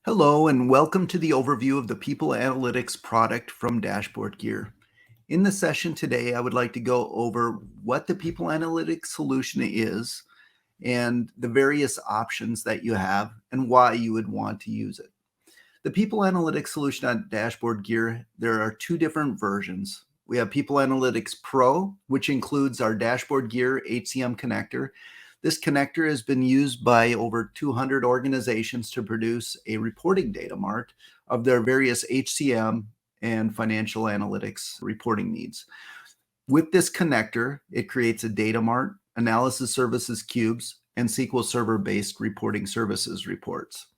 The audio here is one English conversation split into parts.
Hello, and welcome to the overview of the People Analytics product from Dashboard Gear. In the session today, I would like to go over what the People Analytics solution is and the various options that you have and why you would want to use it. The People Analytics solution on Dashboard Gear, there are two different versions. We have People Analytics Pro, which includes our Dashboard Gear HCM connector. This connector has been used by over 200 organizations to produce a reporting data mart of their various HCM and financial analytics reporting needs. With this connector, it creates a data mart, analysis services cubes, and SQL Server-based reporting services reports.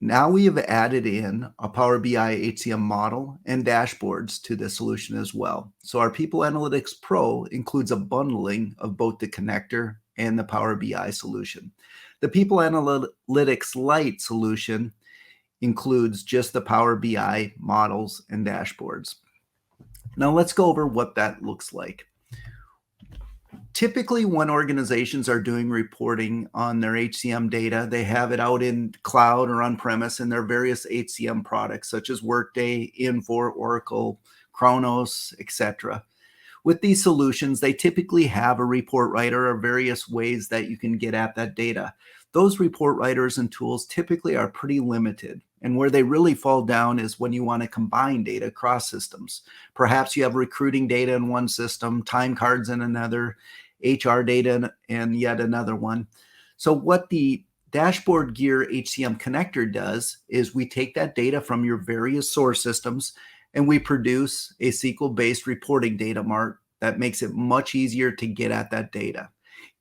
Now we have added in a Power BI HCM model and dashboards to the solution as well. So our People Analytics Pro includes a bundling of both the connector and the Power BI solution. The People Analytics Lite solution includes just the Power BI models and dashboards. Now let's go over what that looks like. Typically, when organizations are doing reporting on their HCM data, they have it out in cloud or on-premise in their various HCM products, such as Workday, Infor, Oracle, Kronos, etc. With these solutions, they typically have a report writer or various ways that you can get at that data. Those report writers and tools typically are pretty limited. And where they really fall down is when you want to combine data across systems. Perhaps you have recruiting data in one system, time cards in another, HR data and yet another one. So what the Dashboard Gear HCM connector does is we take that data from your various source systems and we produce a SQL-based reporting data mart that makes it much easier to get at that data.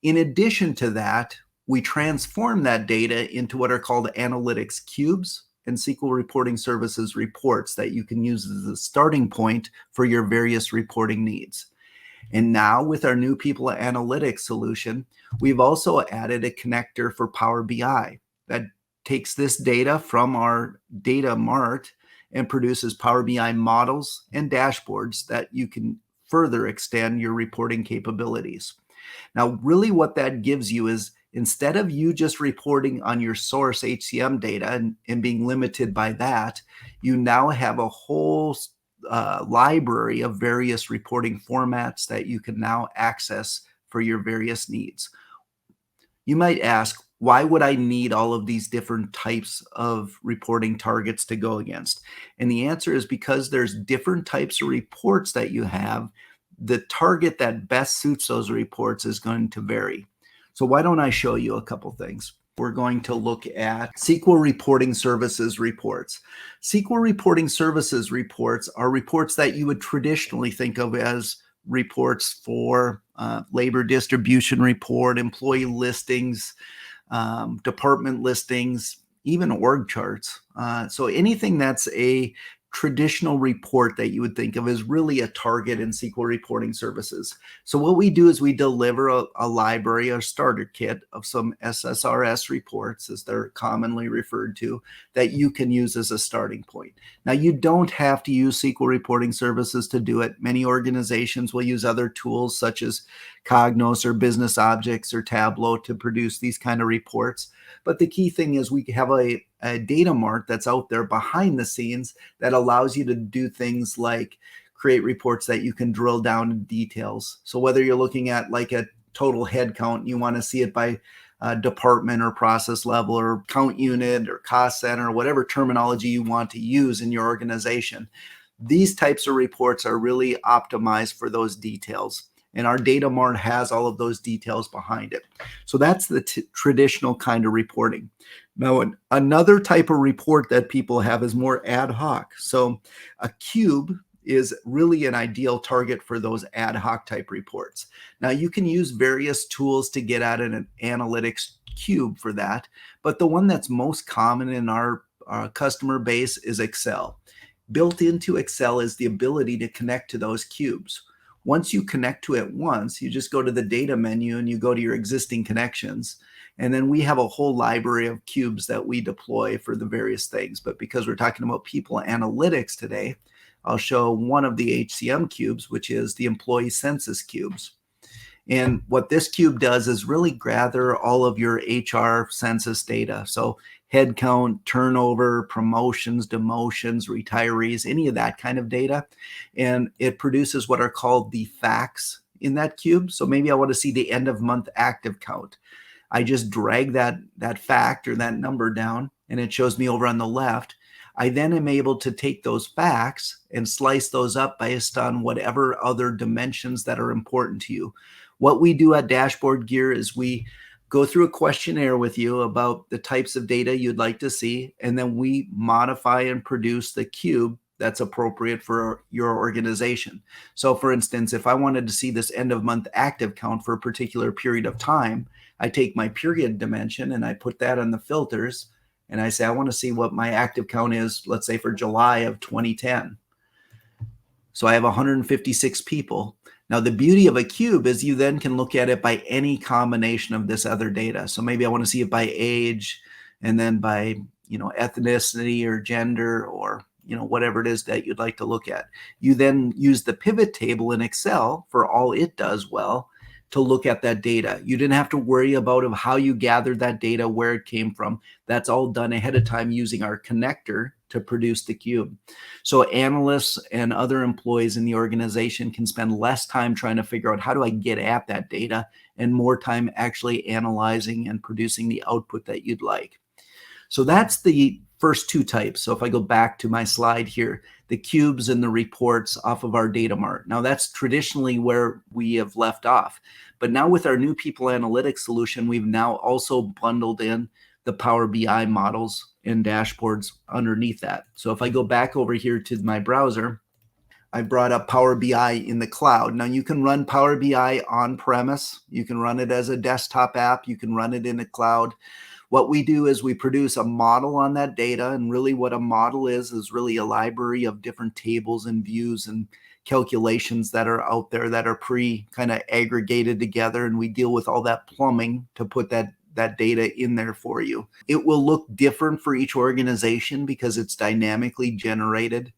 In addition to that, we transform that data into what are called analytics cubes and SQL reporting services reports that you can use as a starting point for your various reporting needs. And now with our new People Analytics solution, we've also added a connector for Power BI that takes this data from our data mart and produces Power BI models and dashboards that you can further extend your reporting capabilities. Now, really what that gives you is instead of you just reporting on your source HCM data and being limited by that, you now have a whole library of various reporting formats that you can now access for your various needs. You might ask, why would I need all of these different types of reporting targets to go against? And the answer is because there's different types of reports that you have, the target that best suits those reports is going to vary. So why don't I show you a couple things? We're going to look at SQL Reporting Services reports. SQL Reporting Services reports are reports that you would traditionally think of as reports for labor distribution report, employee listings, department listings, even org charts. So anything that's a traditional report that you would think of as really a target in SQL Reporting Services. So what we do is we deliver a library, a starter kit of some SSRS reports, as they're commonly referred to, that you can use as a starting point. Now, you don't have to use SQL Reporting Services to do it. Many organizations will use other tools such as Cognos or Business Objects or Tableau to produce these kind of reports. But the key thing is we have a data mart that's out there behind the scenes that allows you to do things like create reports that you can drill down in details. So whether you're looking at like a total head count, you want to see it by department or process level or count unit or cost center or whatever terminology you want to use in your organization. These types of reports are really optimized for those details. And our data mart has all of those details behind it. So that's the traditional kind of reporting. Now, another type of report that people have is more ad hoc. So a cube is really an ideal target for those ad hoc type reports. Now, you can use various tools to get at an analytics cube for that, but the one that's most common in our customer base is Excel. Built into Excel is the ability to connect to those cubes. Once you connect to it once, you just go to the data menu and you go to your existing connections. And then we have a whole library of cubes that we deploy for the various things. But because we're talking about People Analytics today, I'll show one of the HCM cubes, which is the employee census cubes. And what this cube does is really gather all of your HR census data. So headcount, turnover, promotions, demotions, retirees, any of that kind of data. And it produces what are called the facts in that cube. So maybe I want to see the end of month active count. I just drag that fact or that number down, and it shows me over on the left. I then am able to take those facts and slice those up based on whatever other dimensions that are important to you. What we do at Dashboard Gear is we go through a questionnaire with you about the types of data you'd like to see, and then we modify and produce the cube that's appropriate for your organization. So for instance, if I wanted to see this end of month active count for a particular period of time, I take my period dimension and I put that on the filters, and I say, I want to see what my active count is, let's say for July of 2010. So I have 156 people. Now, the beauty of a cube is you then can look at it by any combination of this other data. So maybe I want to see it by age, and then by, ethnicity or gender, or, whatever it is that you'd like to look at. You then use the pivot table in Excel for all it does well to look at that data. You didn't have to worry about how you gathered that data, where it came from. That's all done ahead of time using our connector to produce the cube. So analysts and other employees in the organization can spend less time trying to figure out how do I get at that data, and more time actually analyzing and producing the output that you'd like. So that's the first two types. So if I go back to my slide here, the cubes and the reports off of our data mart. Now that's traditionally where we have left off. But now with our new People Analytics solution, we've now also bundled in the Power BI models and dashboards underneath that. So if I go back over here to my browser, I brought up Power BI in the cloud. Now you can run Power BI on premise. You can run it as a desktop app. You can run it in the cloud. What we do is we produce a model on that data. And really what a model is really a library of different tables and views and calculations that are out there that are kind of aggregated together. And we deal with all that plumbing to put that data in there for you. It will look different for each organization because it's dynamically generated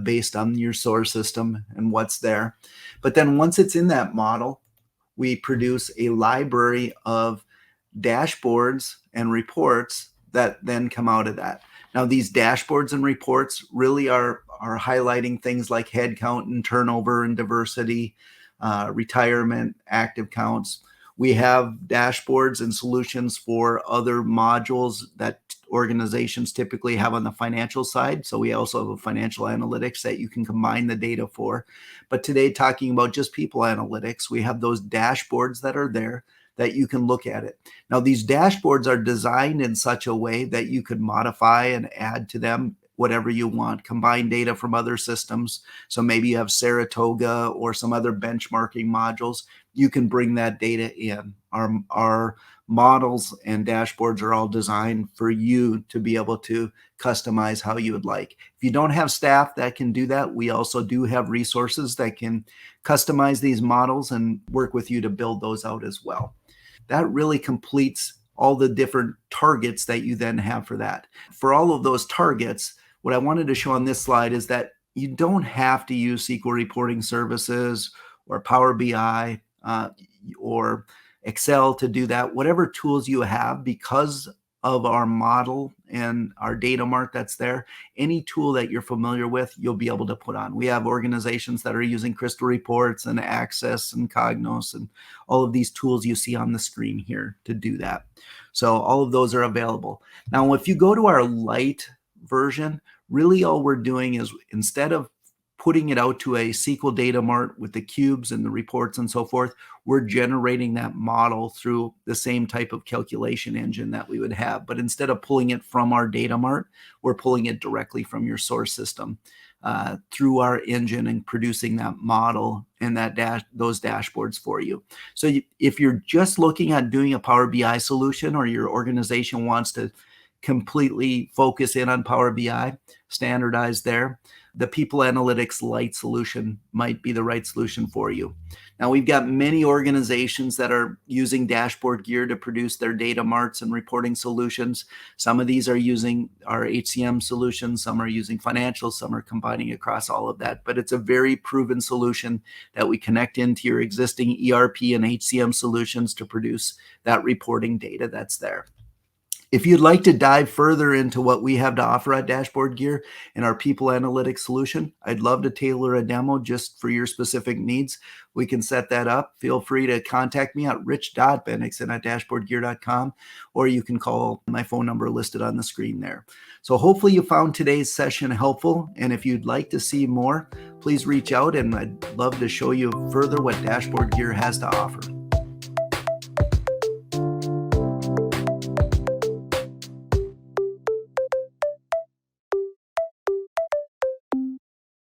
based on your source system and what's there. But then once it's in that model, we produce a library of dashboards and reports that then come out of that. Now, these dashboards and reports really are highlighting things like headcount and turnover and diversity, retirement, active counts. We have dashboards and solutions for other modules that organizations typically have on the financial side. So we also have a financial analytics that you can combine the data for. But today, talking about just people analytics, we have those dashboards that are there that you can look at it. Now, these dashboards are designed in such a way that you could modify and add to them whatever you want, combine data from other systems. So maybe you have Saratoga or some other benchmarking modules. You can bring that data in. Our models and dashboards are all designed for you to be able to customize how you would like. If you don't have staff that can do that, we also do have resources that can customize these models and work with you to build those out as well. That really completes all the different targets that you then have for that. For all of those targets, what I wanted to show on this slide is that you don't have to use SQL reporting services or Power BI or Excel to do that. Whatever tools you have, because of our model and our data mart that's there, any tool that you're familiar with, you'll be able to put on. We have organizations that are using Crystal Reports and Access and Cognos and all of these tools you see on the screen here to do that. So all of those are available. Now, if you go to our light version, really all we're doing is, instead of putting it out to a SQL data mart with the cubes and the reports and so forth, we're generating that model through the same type of calculation engine that we would have. But instead of pulling it from our data mart, we're pulling it directly from your source system through our engine and producing that model and those dashboards for you. So if you're just looking at doing a Power BI solution, or your organization wants to completely focus in on Power BI, standardize there, the People Analytics Lite solution might be the right solution for you. Now, we've got many organizations that are using Dashboard Gear to produce their data marts and reporting solutions. Some of these are using our HCM solutions, some are using financial, some are combining across all of that. But it's a very proven solution that we connect into your existing ERP and HCM solutions to produce that reporting data that's there. If you'd like to dive further into what we have to offer at Dashboard Gear and our People Analytics solution, I'd love to tailor a demo just for your specific needs. We can set that up. Feel free to contact me at rich.bendixson@dashboardgear.com, or you can call my phone number listed on the screen there. So hopefully you found today's session helpful. And if you'd like to see more, please reach out and I'd love to show you further what Dashboard Gear has to offer.